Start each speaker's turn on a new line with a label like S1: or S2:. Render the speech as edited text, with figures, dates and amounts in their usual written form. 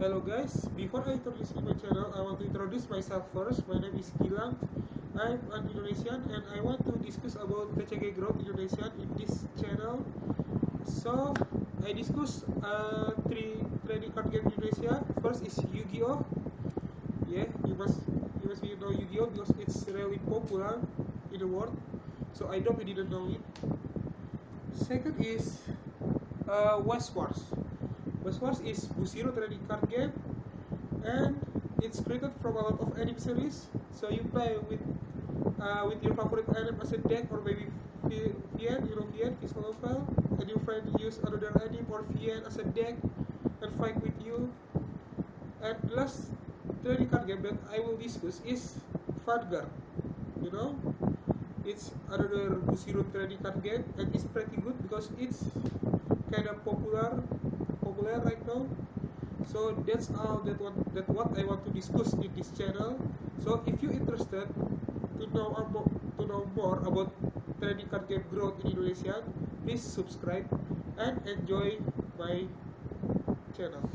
S1: Hello guys, before I introduce my channel, I want to introduce myself first. My name is Gilang. I'm an Indonesian and I want to discuss about TCG growth Indonesian in this channel. So, I discuss three trading card game in Indonesia. First is Yu-Gi-Oh! Yeah, you must know Yu-Gi-Oh! Because it's really popular in the world. So I hope you didn't know it. Second is West Wars. West Wars is Bushiro trading card game, and it's created from a lot of anime series. So you play with your favorite anime as a deck, or maybe VN, VN, physical novel, and your friend use another anime or VN as a deck and fight with you. And the last trading card game that I will discuss is Vanguard. You know, it's another Bushiro trading card game, and it's pretty good because it's kind of popular right now. So that's all that what I want to discuss in this channel. So if you're interested to know more about trading card game growth in Indonesia, please subscribe and enjoy my channel.